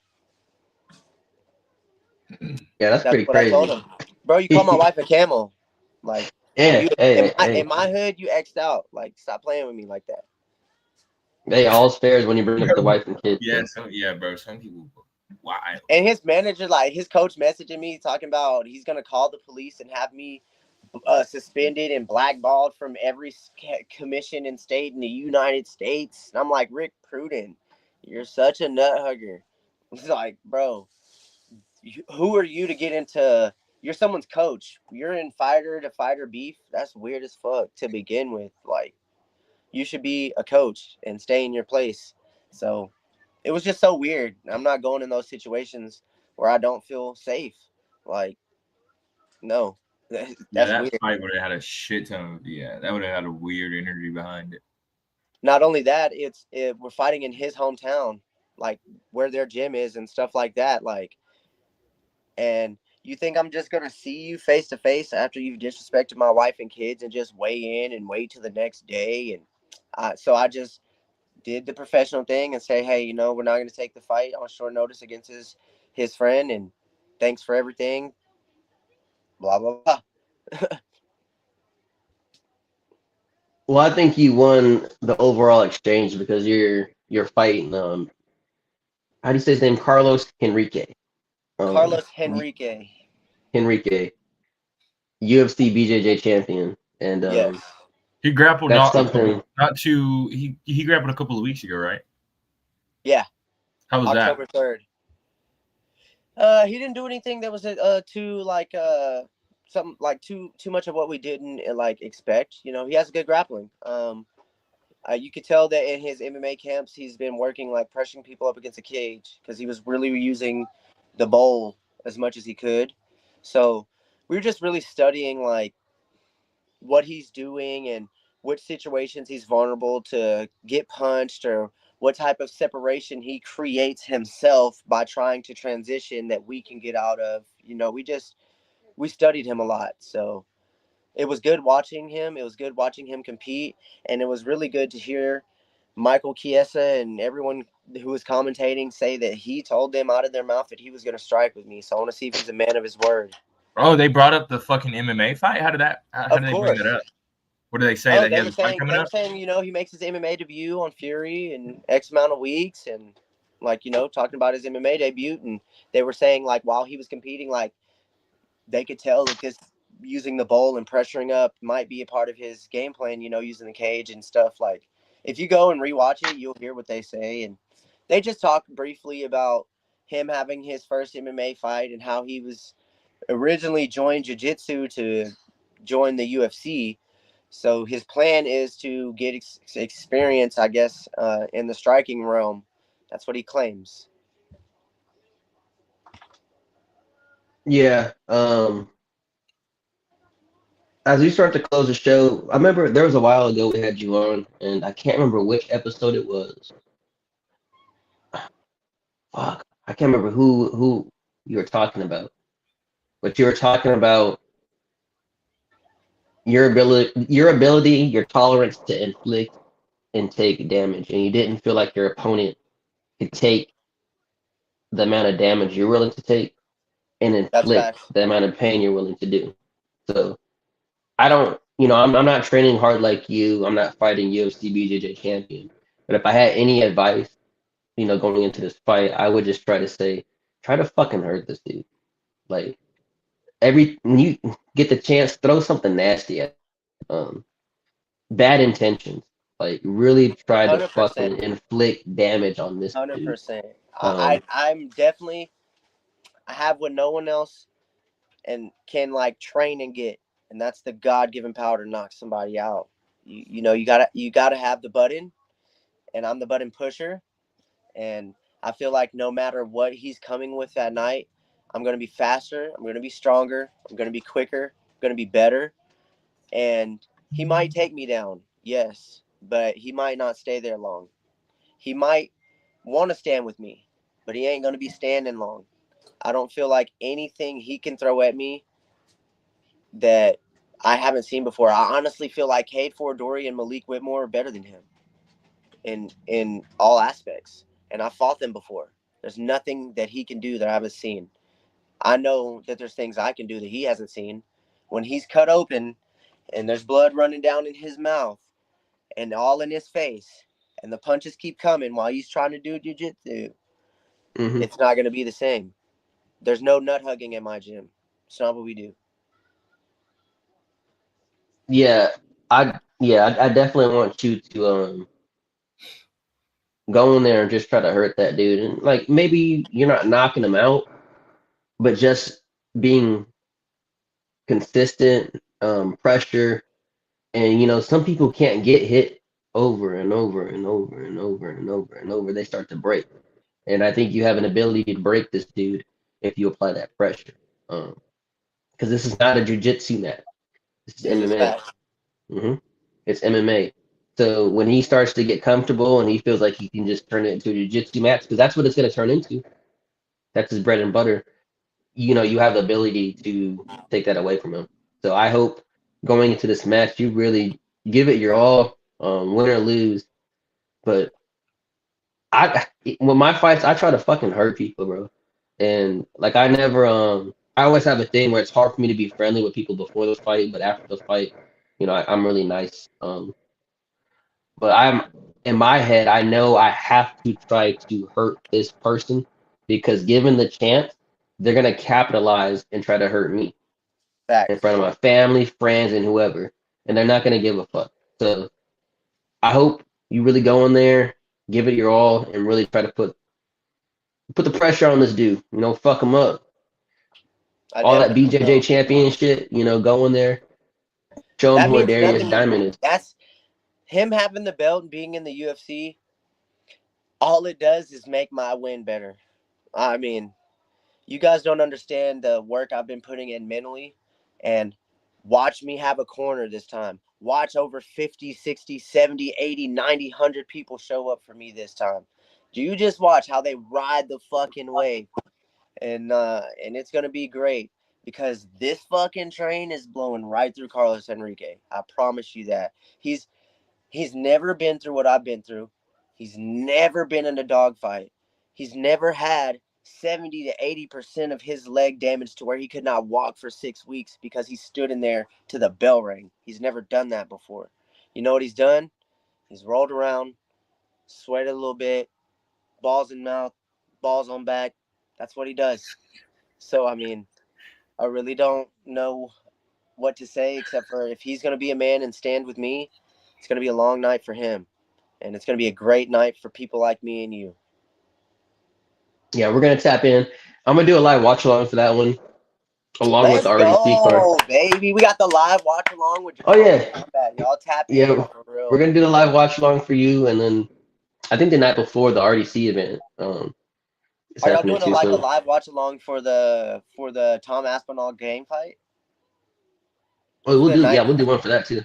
Yeah, that's pretty what I told crazy. him. Bro, you call my wife a camel. Like, Yeah, hey, in my hood, you X'd out. Like, stop playing with me like that. hey, all's fair when you bring up the wife and kids. Yeah, bro. Some people wild. And his manager, like his coach, messaging me talking about he's gonna call the police and have me suspended and blackballed from every commission and state in the United States. And I'm like, Rick Pruden, you're such a nut hugger. It's like, bro, who are you to get into? You're someone's coach. You're in fighter to fighter beef. That's weird as fuck to begin with. Like, you should be a coach and stay in your place. So it was just so weird. I'm not going in those situations where I don't feel safe. Like, no, Yeah, that's that weird. fight would have had a shit ton of that would have had a weird energy behind it. Not only that, we're fighting in his hometown, like where their gym is and stuff like that. Like, and you think I'm just gonna see you face to face after you've disrespected my wife and kids and just weigh in and wait till the next day? And so I just did the professional thing and say, hey, we're not going to take the fight on short notice against his friend, and thanks for everything, blah blah blah. Well, I think you won the overall exchange because you're fighting how do you say his name? Carlos Henrique. Carlos Y- Henrique. Henrique, UFC BJJ champion, and Yes. He grappled that's not something. he grappled a couple of weeks ago, right? Yeah. How was October that? 3rd. He didn't do anything that was too like something like too much of what we didn't like expect. He has good grappling. You could tell that in his MMA camps, he's been working like pressuring people up against a cage because he was really using the bowl as much as he could. So we were just really studying like what he's doing and which situations he's vulnerable to get punched or what type of separation he creates himself by trying to transition that we can get out of. We studied him a lot. So it was good watching him. It was good watching him compete. And it was really good to hear Michael Chiesa and everyone who was commentating say that he told them out of their mouth that he was going to strike with me. So I want to see if he's a man of his word. Oh, they brought up the fucking MMA fight? How did they bring that up? What did they say? That he has a fight coming up? They were saying, he makes his MMA debut on Fury in X amount of weeks and talking about his MMA debut. And they were saying like while he was competing, like they could tell that this using the bowl and pressuring up might be a part of his game plan, using the cage and stuff. Like if you go and rewatch it, you'll hear what they say. And they just talked briefly about him having his first MMA fight and how he was originally joined jiu-jitsu to join the UFC. So his plan is to get experience, I guess, in the striking realm. That's what he claims. Yeah. As we start to close the show, I remember there was a while ago we had you on, and I can't remember which episode it was. Fuck, I can't remember who you were talking about, but you were talking about your ability, your tolerance to inflict and take damage, and you didn't feel like your opponent could take the amount of damage you're willing to take and That's inflict facts. the amount of pain you're willing to do. So I don't, I'm not training hard like you. I'm not fighting UFC BJJ champion. But if I had any advice, going into this fight, I would just try to say, try to fucking hurt this dude. Like when you get the chance, throw something nasty at him. Bad intentions. Like really try to 100%. fucking inflict damage on this dude. 100%. Um, I'm definitely, I have what no one else and can like train and get, and that's the God-given power to knock somebody out. You gotta have the button, and I'm the button pusher, and I feel like no matter what he's coming with that night, I'm gonna be faster, I'm gonna be stronger, I'm gonna be quicker, I'm gonna be better, and he might take me down, yes, but he might not stay there long. He might want to stand with me, but he ain't gonna be standing long. I don't feel like anything he can throw at me that I haven't seen before. I honestly feel like Cade Fordori and Malik Whitmore are better than him in all aspects. And I fought them before. There's nothing that he can do that I haven't seen. I know that there's things I can do that he hasn't seen. When he's cut open and there's blood running down in his mouth and all in his face, and the punches keep coming while he's trying to do jiu-jitsu, mhm. it's not going to be the same. There's no nut hugging in my gym. It's not what we do. Yeah, I definitely want you to go in there and just try to hurt that dude. And like maybe you're not knocking him out, but just being consistent, pressure, and some people can't get hit over and over and over and over and over and over. They start to break. And I think you have an ability to break this dude if you apply that pressure. Because this is not a jujitsu match. This is This is MMA. fact. It's MMA. So when he starts to get comfortable and he feels like he can just turn it into a jiu-jitsu match, because that's what it's going to turn into. That's his bread and butter. You have the ability to take that away from him. So I hope going into this match, you really give it your all, win or lose. But when my fights, I try to fucking hurt people, bro. And like I always have a thing where it's hard for me to be friendly with people before the fight, but after the fight, I'm really nice. But in my head, I know I have to try to hurt this person because given the chance, they're gonna capitalize and try to hurt me in Facts. front of my family, friends, and whoever, and they're not gonna give a fuck. So I hope you really go in there, give it your all, and really try to put the pressure on this dude. Fuck him up. I All that definitely BJJ will. champion shit. Go in there, show him That who means Adarius nothing to Diamond me. is. That's him having the belt and being in the UFC. All it does is make my win better. I mean, you guys don't understand the work I've been putting in mentally, and watch me have a corner this time. Watch over 50, 60, 70, 80, 90, 100 people show up for me this time. Do you just watch how they ride the fucking wave? And it's gonna be great because this fucking train is blowing right through Carlos Henrique. I promise you that. He's never been through what I've been through. He's never been in a dogfight. He's never had 70 to 80% of his leg damaged to where he could not walk for 6 weeks because he stood in there to the bell ring. He's never done that before. You know what he's done? He's rolled around, sweated a little bit, balls in mouth, balls on back. That's what he does. So, I mean, I really don't know what to say except for if he's going to be a man and stand with me, it's going to be a long night for him. And it's going to be a great night for people like me and you. Yeah, we're gonna tap in. I'm gonna do a live watch along for that one, along with the Let's RDC card. go, baby. We got the live watch along with Oh Jamal yeah, Combat. Y'all tap in yeah. for We're real. gonna do the live watch along for you, and then I think the night before the RDC event, It's Are y'all happening doing too. a So live watch along for the Tom Aspinall game fight? we'll The do night. we'll do one for that too.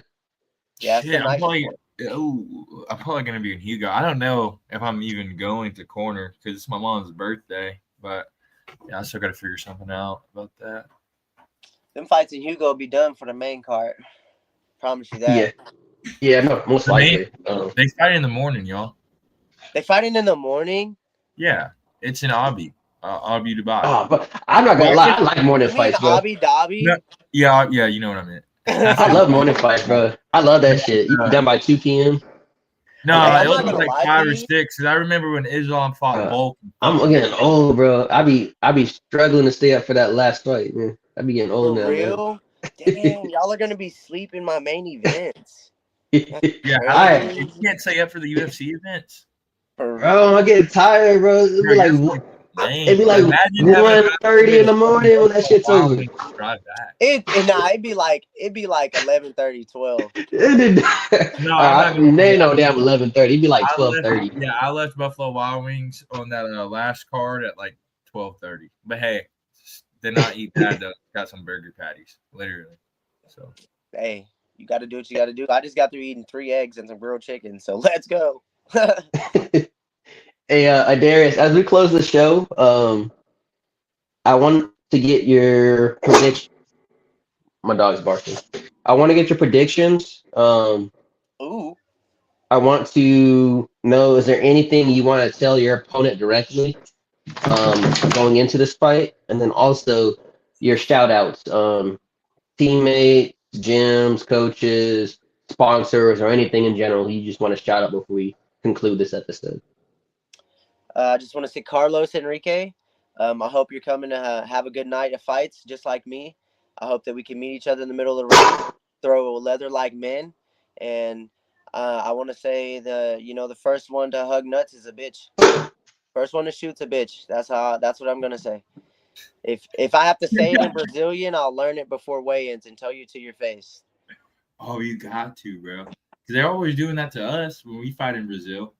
Yeah, it's the Shit, I'm night probably before. I'm probably gonna be in Hugo. I don't know if I'm even going to corner because it's my mom's birthday, but yeah, I still gotta figure something out about that. Them fights in Hugo will be done for the main card. Promise you that. Yeah. Yeah, no, most likely. They fight in the morning, y'all. They fighting in the morning. Yeah, it's in Abu Dubai. Oh, but I'm not gonna lie, I like morning You mean fights, bro. Abu Dhabi? No, yeah, you know what I meant. I love morning fights, bro. I love that shit. You be done by 2 p.m. No, Hey, I'm it not was gonna like lie 5 to or you. 6. Cause I remember when Islam fought Volk. I'm getting old, bro. I be struggling to stay up for that last fight, man. I be getting old For now, real? Dang, y'all are gonna be sleeping my main events. man. Yeah, you can't stay up for the UFC events. Bro, I'm getting tired, bro. It'd be like 1:30 in the morning when that shit's over. Drive back. It'd be like 11:30, 12. No, they know damn 11:30. It'd be like 12:30. Yeah, I left Buffalo Wild Wings on that last card at like 12:30. But hey, did not eat that though. Got some burger patties, literally. So hey, you got to do what you got to do. I just got through eating 3 eggs and some grilled chicken, so let's go. Hey, Adarius, as we close the show, I want to get your prediction. My dog's barking. I want to get your predictions. Ooh. I want to know, is there anything you want to tell your opponent directly going into this fight? And then also your shout outs, teammates, gyms, coaches, sponsors, or anything in general you just want to shout out before we conclude this episode. I just want to say Carlos Henrique. I hope you're coming to have a good night of fights, just like me. I hope that we can meet each other in the middle of the ring, throw leather like men. And I want to say the first one to hug nuts is a bitch. First one to shoot's a bitch. That's what I'm gonna say. If I have to say it in Brazilian, I'll learn it before weigh-ins and tell you to your face. Oh, you got to, bro. Because they're always doing that to us when we fight in Brazil.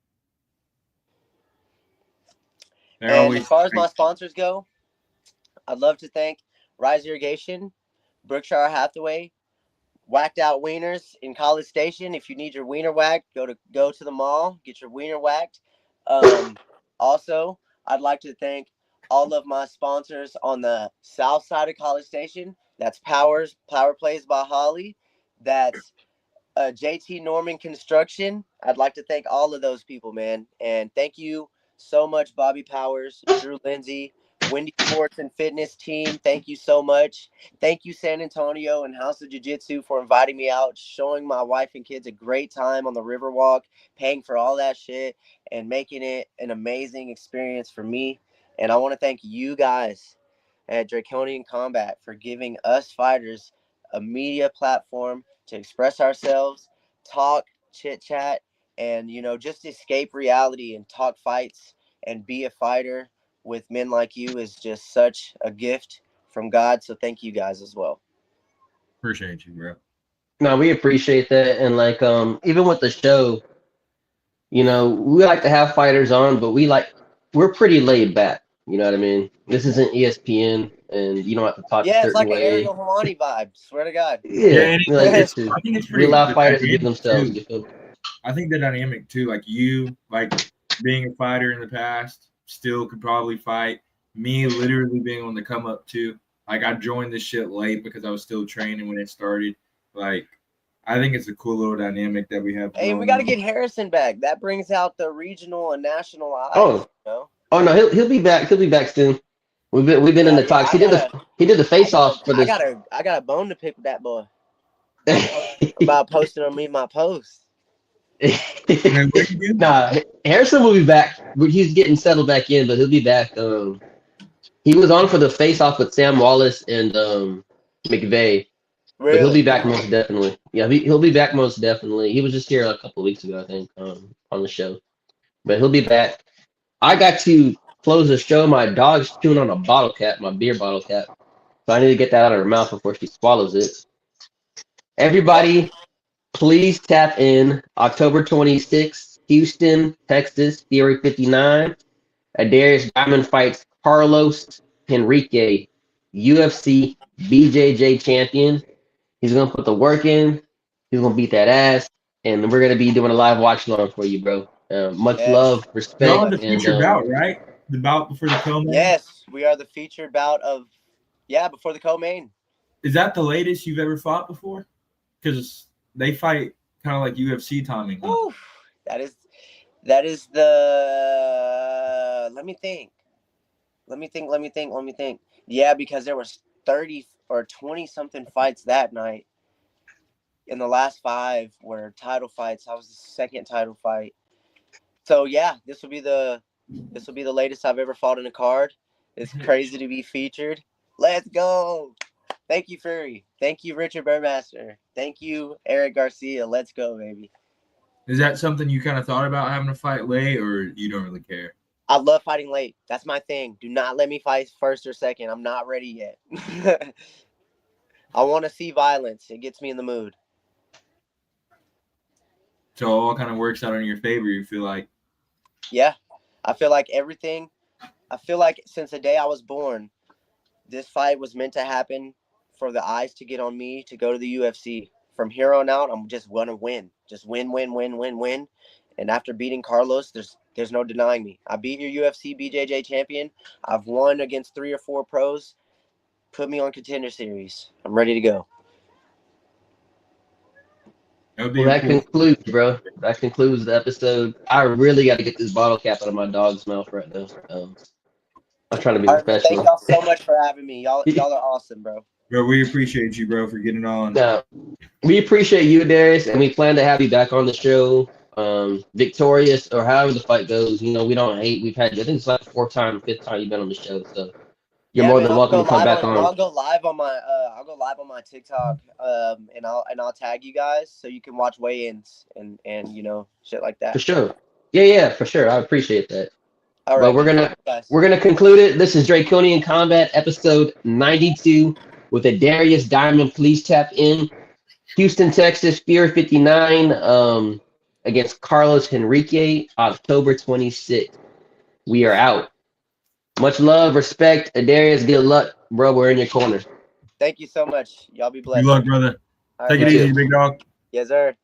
And as far as my sponsors go, I'd love to thank Rise Irrigation, Berkshire Hathaway, Whacked Out Wieners in College Station. If you need your wiener whacked, go to the mall, get your wiener whacked. Also, I'd like to thank all of my sponsors on the south side of College Station. That's Power Plays by Holly. That's JT Norman Construction. I'd like to thank all of those people, man. And thank you so much, Bobby Powers, Drew Lindsay, Wendy Sports and Fitness Team. Thank you so much. Thank you, San Antonio and House of Jiu-Jitsu, for inviting me out, showing my wife and kids a great time on the Riverwalk, paying for all that shit, and making it an amazing experience for me. And I want to thank you guys at Draconian Combat for giving us fighters a media platform to express ourselves, talk, chit-chat, and, just escape reality and talk fights and be a fighter with men like you is just such a gift from God. So thank you guys as well. Appreciate you, bro. No, we appreciate that. And even with the show, we like to have fighters on, but we're pretty laid back. You know what I mean? This isn't ESPN, and you don't have to talk a certain it's like way. an Ariel Helwani vibe. Swear to God. Yeah, I think it's we allow fighters to be dynamic themselves. too. I think the dynamic too, like you, being a fighter in the past, still could probably fight. Me literally being on the come up too. Like I joined this shit late because I was still training when it started. Like I think it's a cool little dynamic that we have. Hey, we got to get Harrison back. That brings out the regional and national eyes. Oh no, he'll be back. He'll be back soon. We've been in the talks. He did the face off for this. I got a bone to pick with that boy about posting on me my post. Nah, Harrison will be back. He's getting settled back in, but he'll be back. He was on for the face off with Sam Wallace and McVeigh. Really? But he'll be back most definitely. Yeah, he'll be back most definitely. He was just here a couple of weeks ago, I think, on the show. But he'll be back. I got to close the show. My dog's chewing on a bottle cap, my beer bottle cap. So I need to get that out of her mouth before she swallows it. Everybody, please tap in October 26th, Houston, Texas, Theory 59. Adarius Diamond fights Carlos Henrique, UFC BJJ champion. He's gonna put the work in. He's gonna beat that ass, and we're gonna be doing a live watch along for you, bro. Much Yes. love, Y'all respect, are the and featured bout, right? The bout before the co-main? Yes, we are the featured bout of before the co-main. Is that the latest you've ever fought before? Because they fight kind of like UFC timing. Huh? Woo, that is the let me think. Yeah, because there was 30 or 20 something fights that night. In the last 5 were title fights. I was the second title fight. So yeah, this will be the latest I've ever fought in a card. It's crazy to be featured. Let's go. Thank you, Fury. Thank you, Richard Burmaster. Thank you, Eric Garcia. Let's go, baby. Is that something you kind of thought about having to fight late, or you don't really care? I love fighting late. That's my thing. Do not let me fight first or second. I'm not ready yet. I want to see violence. It gets me in the mood. So it all kind of works out in your favor, you feel like? Yeah. I feel like everything. I feel like since the day I was born, this fight was meant to happen for the eyes to get on me to go to the UFC. From here on out, I'm just going to win. Just win. And after beating Carlos, there's no denying me. I beat your UFC BJJ champion. I've won against 3 or 4 pros. Put me on Contender Series. I'm ready to go. well, that concludes, bro. That concludes the episode. I really got to get this bottle cap out of my dog's mouth right now. I'm trying to be professional. Thank y'all so much for having me. Y'all are awesome, bro. Bro, we appreciate you, bro, for getting on. We appreciate you, Darius, and we plan to have you back on the show, victorious or however the fight goes. You know, we don't hate. We've had, I think it's like the 4th time, 5th time you've been on the show, so you're more than welcome to come back on. I'll go live on my TikTok, and I'll tag you guys so you can watch weigh-ins and shit like that. For sure. Yeah, for sure. I appreciate that. All right. Well, we're gonna conclude it. This is Draconian Combat, episode 92 with Adarius Diamond. Please tap in. Houston, Texas, Fury 59 against Carlos Henrique, October 26th. We are out. Much love, respect. Adarius, good luck, bro. We're in your corner. Thank you so much. Y'all be blessed. Good luck, brother. Take it easy, big dog. Yes, sir.